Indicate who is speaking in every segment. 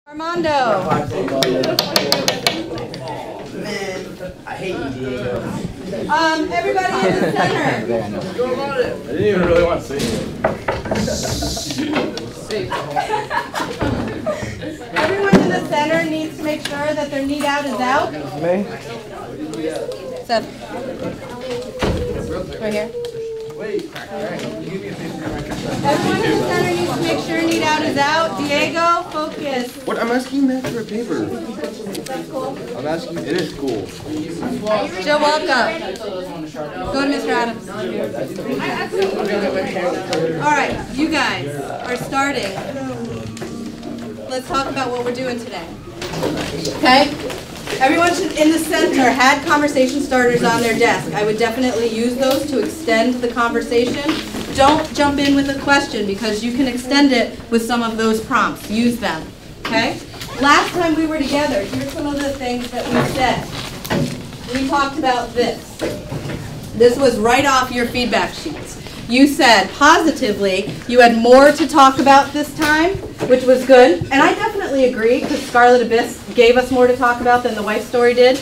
Speaker 1: Armando.
Speaker 2: I hate you, Diego.
Speaker 1: Everybody in the center.
Speaker 2: I didn't even really want to say it.
Speaker 1: Everyone in the center needs to make sure that their need out is out.
Speaker 2: Me?
Speaker 1: Seth. Right here. Everyone in the center needs to make sure need out is out. Diego, focus.
Speaker 2: What? I'm asking that for a paper.
Speaker 1: That's cool.
Speaker 2: I'm asking. It is cool.
Speaker 1: Joe, welcome. Go to Mr. Adams. All right, you guys are starting. Let's talk about what we're doing today. Okay? Everyone in the center had conversation starters on their desk. I would definitely use those to extend the conversation. Don't jump in with a question because you can extend it with some of those prompts. Use them. Okay? Last time we were together, here's some of the things that we said. We talked about this. This was right off your feedback sheets. You said positively you had more to talk about this time, which was good. And I definitely agree because Scarlet Abyss gave us more to talk about than the Wife Story did.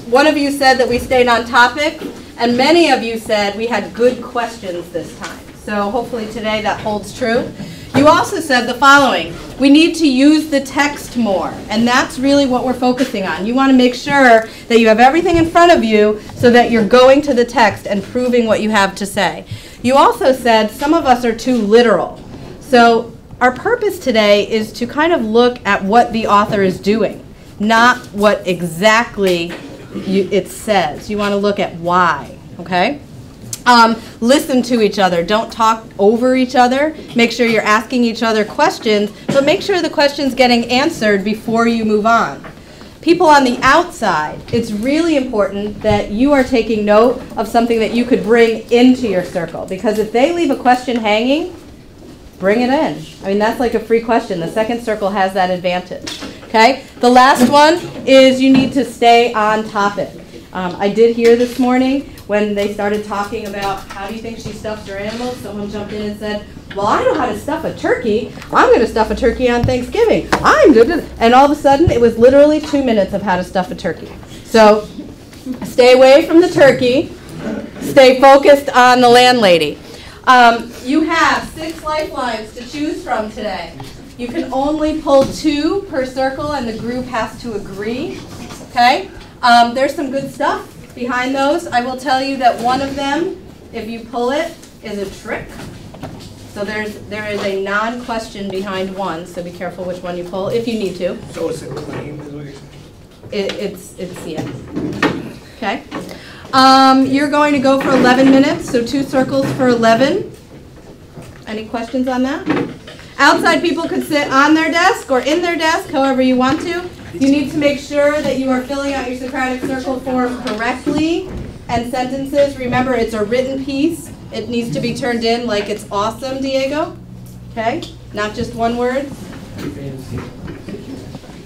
Speaker 1: One of you said that we stayed on topic, and many of you said we had good questions this time. So hopefully today that holds true. You also said the following: we need to use the text more, and that's really what we're focusing on. You want to make sure that you have everything in front of you so that you're going to the text and proving what you have to say. You also said some of us are too literal. So our purpose today is to kind of look at what the author is doing, not what exactly it says. You want to look at why, okay? Listen to each other. Don't talk over each other. Make sure you're asking each other questions, but make sure the question's getting answered before you move on. People on the outside, it's really important that you are taking note of something that you could bring into your circle, because if they leave a question hanging, bring it in. I mean, that's like a free question. The second circle has that advantage. Okay? The last one is you need to stay on topic. I did hear this morning when they started talking about how do you think she stuffed her animals, someone jumped in and said, well, I know how to stuff a turkey. I'm going to stuff a turkey on Thanksgiving. And all of a sudden, it was literally 2 minutes of how to stuff a turkey. So stay away from the turkey. Stay focused on the landlady. You have 6 lifelines to choose from today. You can only pull 2 per circle, and the group has to agree. Okay? There's some good stuff behind those. I will tell you that one of them, if you pull it, is a trick. So there is a non-question behind one, so be careful which one you pull, if you need to.
Speaker 3: So it's a claim, is what you're saying?
Speaker 1: It's yeah. Okay. You're going to go for 11 minutes, so 2 circles for 11. Any questions on that? Outside people could sit on their desk or in their desk, however you want to. You need to make sure that you are filling out your Socratic circle form correctly and sentences. Remember, it's a written piece. It needs to be turned in like it's awesome, Diego. Okay? Not just one word.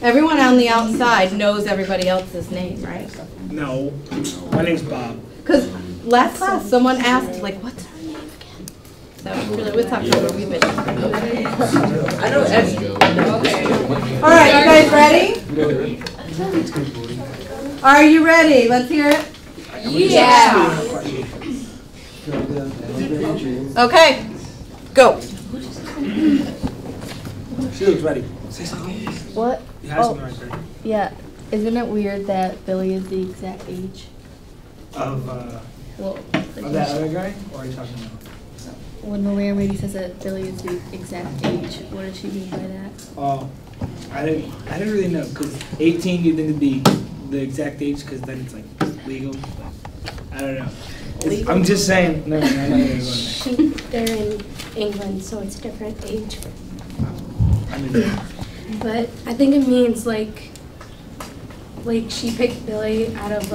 Speaker 1: Everyone on the outside knows everybody else's name, right?
Speaker 3: No. My name's Bob.
Speaker 1: Because last class, someone asked, like, what's her name again? So we'll talk about what we've been doing.
Speaker 2: I know Ed's.
Speaker 1: Okay. All right, you guys ready? Are you ready? Let's hear it. Yeah. Okay. Go.
Speaker 3: She looks ready. Say something.
Speaker 4: What?
Speaker 3: You have something right there.
Speaker 4: Yeah. Isn't it weird that Billy is the exact age?
Speaker 3: Of
Speaker 4: Well,
Speaker 3: that other guy? Or are you talking about?
Speaker 4: when the landlady says that Billy is the exact age, what does she mean by that?
Speaker 3: Oh, I didn't really know, because 18 you think would be the exact age, because then it's like legal. I don't know. I'm just saying. No, I'm not going to
Speaker 5: They're in England, so it's a different age.
Speaker 3: I mean,
Speaker 5: But I think it means like she picked Billy out of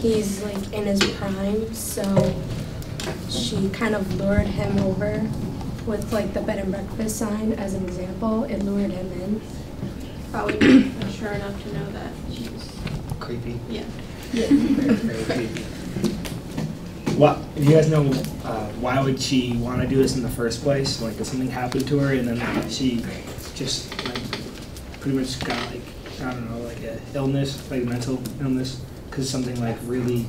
Speaker 5: he's like in his prime, so she kind of lured him over with like the bed and breakfast sign as an example. It lured him in.
Speaker 6: Probably not mature enough to know that she's
Speaker 3: creepy.
Speaker 6: yeah.
Speaker 3: Very creepy. What, do you guys know why would she want to do this in the first place? Like, did something happen to her and then she just like pretty much got like, I don't know, like a illness, like mental illness, because something like really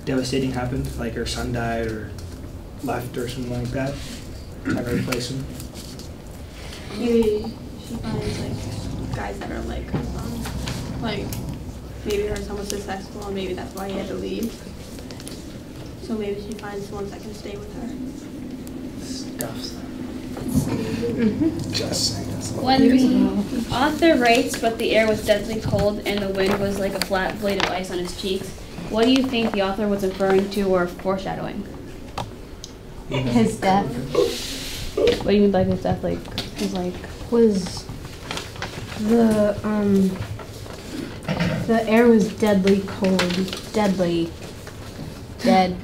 Speaker 3: devastating happened, like her son died or left or something like that. Had to replace him.
Speaker 6: Maybe she finds like guys that are like maybe her son was successful and maybe that's why he had to leave. So maybe she finds ones that can stay with her.
Speaker 3: Stuff.
Speaker 4: Just saying.
Speaker 7: When the author writes, but the air was deathly cold and the wind was like a flat blade of ice on his cheeks, what do you think the author was referring to or foreshadowing?
Speaker 5: His death.
Speaker 7: What do you mean by his death? Like, he's like...
Speaker 5: Was the air was deadly cold, deadly, dead,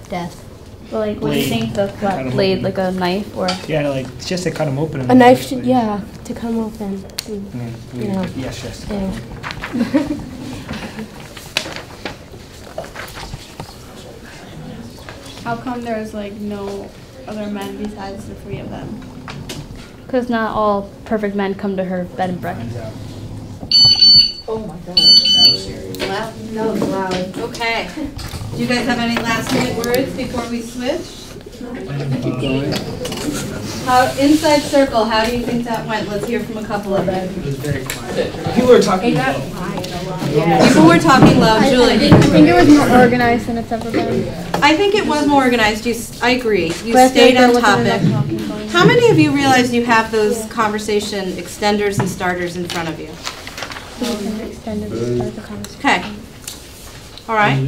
Speaker 5: death.
Speaker 7: Well, like, what do you think the flat blade, like a knife or...
Speaker 3: Yeah, like, it's just to cut him open.
Speaker 5: A knife, yeah, to cut him open. You know.
Speaker 3: Yes.
Speaker 5: Yeah.
Speaker 6: How come there's like no other men besides the three of them?
Speaker 7: Because not all perfect men come to her bed and breakfast.
Speaker 1: Oh my God. That was serious. Loud? That was loud. Okay. Do you guys have any last minute words before we switch?
Speaker 3: Keep going.
Speaker 1: Inside circle, how do you think that went? Let's hear from a couple of them.
Speaker 3: It was very quiet. People were talking low.
Speaker 1: People were talking loud. Julie?
Speaker 4: I think it was more organized than it's ever been.
Speaker 1: I think it was more organized. I agree. You
Speaker 4: But I feel
Speaker 1: stayed
Speaker 4: like
Speaker 1: on
Speaker 4: there wasn't
Speaker 1: topic.
Speaker 4: enough talking going on.
Speaker 1: How many of you realize you have those conversation extenders and starters in front of you?
Speaker 4: Extended to start the conversation.
Speaker 1: Okay. All right.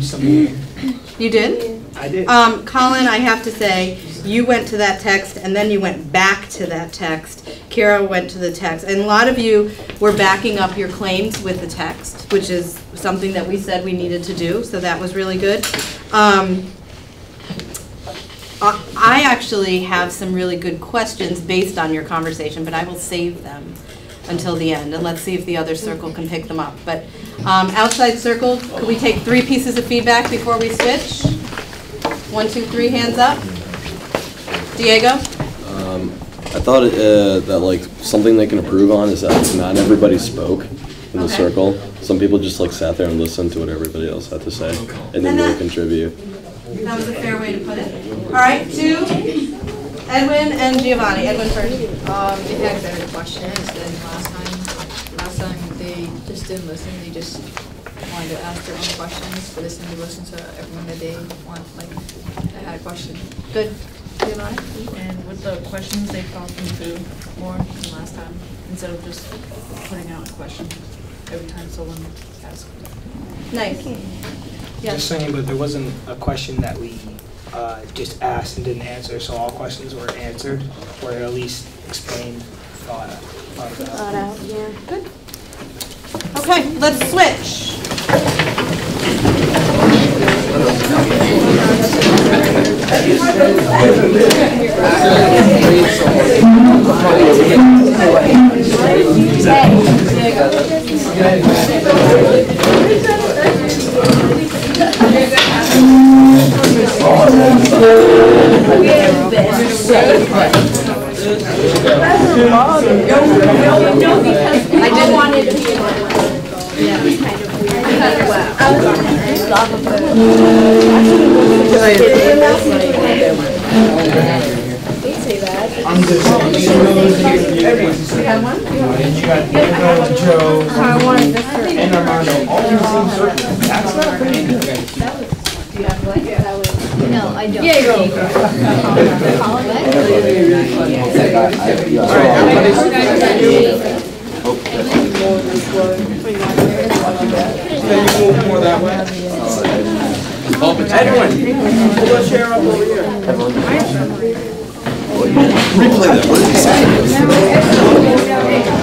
Speaker 1: You did?
Speaker 3: I did.
Speaker 1: Colin, I have to say, you went to that text and then you went back to that text. Kara went to the text. And a lot of you were backing up your claims with the text, which is something that we said we needed to do, so that was really good. I actually have some really good questions based on your conversation, but I will save them until the end, and let's see if the other circle can pick them up. But outside circle, could we take 3 pieces of feedback before we switch? 1, 2, 3, hands up. Diego?
Speaker 2: I thought that like something they can improve on is that not everybody spoke in the circle. Some people just like sat there and listened to what everybody else had to say and didn't really contribute.
Speaker 1: That was a fair way to put it. All right, 2, Edwin and Giovanni. Edwin first.
Speaker 8: They had better questions than last time. Last time they just didn't listen. They just wanted to ask their own questions, but this time they listened to everyone that they want, like, that had a question.
Speaker 1: Good. Giovanni?
Speaker 9: And with the questions, they thought them through more than last time, instead of just putting out a question every time someone asks.
Speaker 1: Nice. Yes.
Speaker 3: Just saying, but there wasn't a question that we just asked and didn't answer, so all questions were answered, or at least explained, thought out.
Speaker 1: Yeah. Good. Okay, let's switch. I didn't want it to be
Speaker 3: I'm just saying, you got Joe, and Armando, all in the same circle. That's not pretty good.
Speaker 8: No, I don't.
Speaker 3: Everyone, we'll share up over here.
Speaker 2: Replay that. What did he say?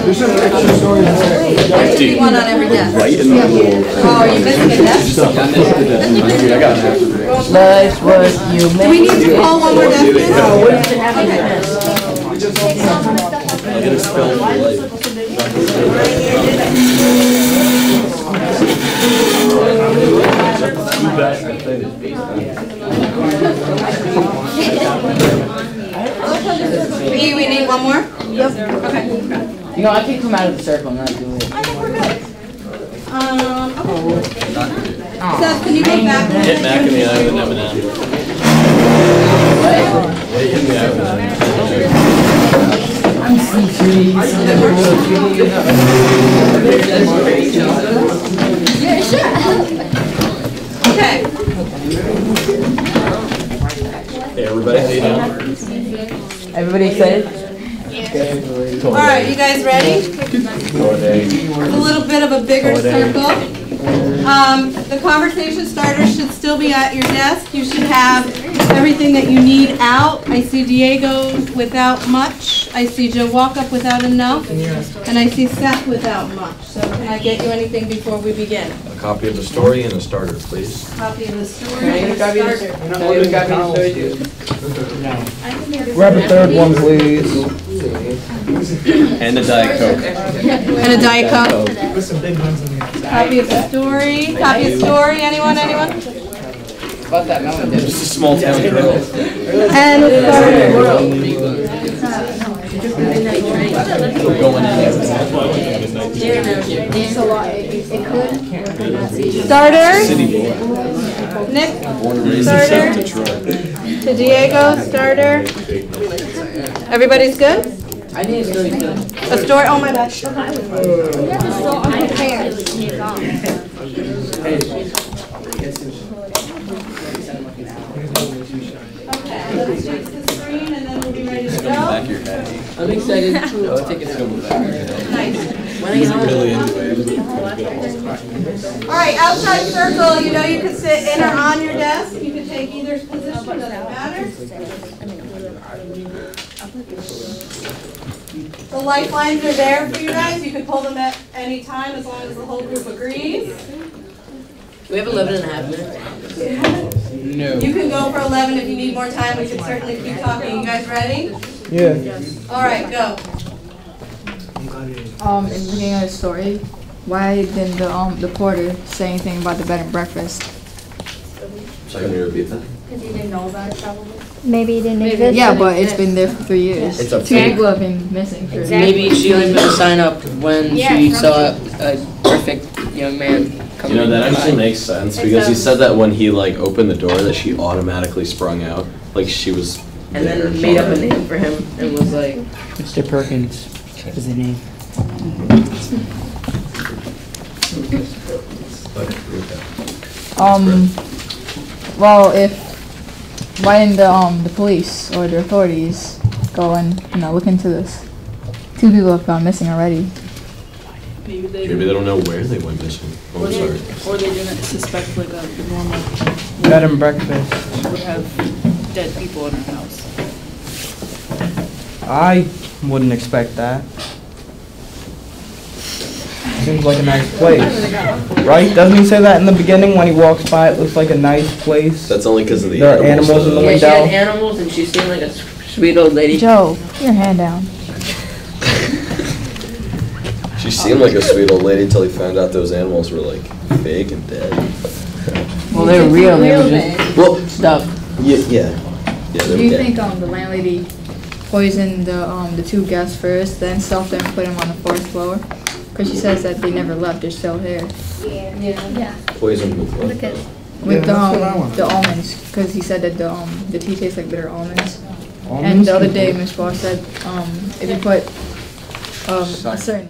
Speaker 3: There's some extra stories there.
Speaker 1: one on every desk.
Speaker 2: Right in the middle.
Speaker 1: Oh, are you missing a desk?
Speaker 2: I got it.
Speaker 10: Nice work, you
Speaker 1: Do we need to call one more desk in?
Speaker 2: I'm gonna spell the light.
Speaker 1: We need one more? Yep. Okay.
Speaker 10: You know, I can come out of the circle and not do it.
Speaker 1: I think we're good. Okay. Seth, can you go back a little
Speaker 2: Hit
Speaker 1: bit?
Speaker 2: Mac in the eye with an M&M. Hit in the eye with an M&M.
Speaker 10: I'm C3.
Speaker 1: Okay.
Speaker 2: Hey everybody, how you doing?
Speaker 10: Everybody excited?
Speaker 1: All right, you guys ready? A little bit of a bigger circle. The conversation starters should still be at your desk. You should have everything that you need out. I see Diego without much. I see Joe Walkup without enough. And I see Seth without much. So can I get you anything before we begin?
Speaker 11: A copy of the story and a starter, please.
Speaker 1: Copy of the story and a starter.
Speaker 3: Grab a third one, please.
Speaker 2: And a Diet Coke.
Speaker 1: And a Diet Coke.
Speaker 3: Put some big ones in here.
Speaker 1: Copy of the story. Copy of story. Anyone? Anyone?
Speaker 10: About that melon.
Speaker 2: Just a small town girl.
Speaker 1: And a starter.
Speaker 2: Going in.
Speaker 1: Starters.
Speaker 2: City boy.
Speaker 1: Nick.
Speaker 2: Born and raised in
Speaker 1: Starter.
Speaker 2: South Detroit.
Speaker 1: To Diego. Starter. Everybody's good?
Speaker 10: I need a story too.
Speaker 1: A story. Oh my bad. Okay, let's fix the screen and then we'll be ready to go.
Speaker 2: Back of your head.
Speaker 10: I'm excited too. I'll take it to
Speaker 1: Nice.
Speaker 2: He's really into it.
Speaker 1: All right, outside circle, you know you can sit in or on your desk. You can take either position, doesn't matter. The lifelines are there for you guys. You can pull them at any time as long as the whole group agrees.
Speaker 10: We have 11 and a half minutes. No.
Speaker 1: You can go for 11 if you need more time. We can certainly keep talking. You guys ready?
Speaker 3: Yeah.
Speaker 1: All right, go.
Speaker 8: In the beginning of the story, why didn't the porter say anything about the bed and breakfast?
Speaker 2: So can you repeat that?
Speaker 5: Because he didn't know about it probably.
Speaker 4: Maybe he didn't exist.
Speaker 8: Yeah, but it's been there for 3 years.
Speaker 2: It's a
Speaker 8: Two people have been missing for
Speaker 10: Maybe she was going to sign up when she saw a perfect young man come
Speaker 2: You know,
Speaker 10: in.
Speaker 2: that actually makes sense because he said that when he like opened the door that she automatically sprung out. Like she was
Speaker 10: And
Speaker 2: there.
Speaker 10: then made up a name for him and was like,
Speaker 3: Mr. Perkins is the name.
Speaker 8: Well, why didn't the police or the authorities go and look into this? 2 people have gone missing already.
Speaker 9: Maybe
Speaker 2: Maybe they don't know where they went missing. Oh, I'm sorry.
Speaker 9: or they didn't suspect like a normal
Speaker 3: Bed and breakfast.
Speaker 9: would have dead people in their house.
Speaker 3: I wouldn't expect that. Seems like a nice place. Right? Doesn't he say that in the beginning when he walks by? It looks like a nice place.
Speaker 2: That's only because of the
Speaker 3: There are animals in the
Speaker 10: yeah,
Speaker 3: window.
Speaker 10: she had animals and she seemed like a sweet old lady.
Speaker 8: Joe, put your hand down.
Speaker 2: She seemed like a sweet old lady until he found out those animals were like fake and dead.
Speaker 10: Well, they were real. They were just
Speaker 2: Well,
Speaker 10: stuff.
Speaker 2: yeah.
Speaker 8: Do
Speaker 2: they're
Speaker 8: you
Speaker 2: dead.
Speaker 8: think the landlady poisoned the 2 guests first, then stuffed them and put them on the 4th floor? Because she says that they never left, they're still here.
Speaker 5: Yeah.
Speaker 2: Poisoned with what?
Speaker 5: Look at
Speaker 8: With
Speaker 3: that's what I want.
Speaker 8: the almonds, because he said that the tea tastes like bitter almonds. And
Speaker 3: Almonds?
Speaker 8: the other day, Miss Walsh said if you put a certain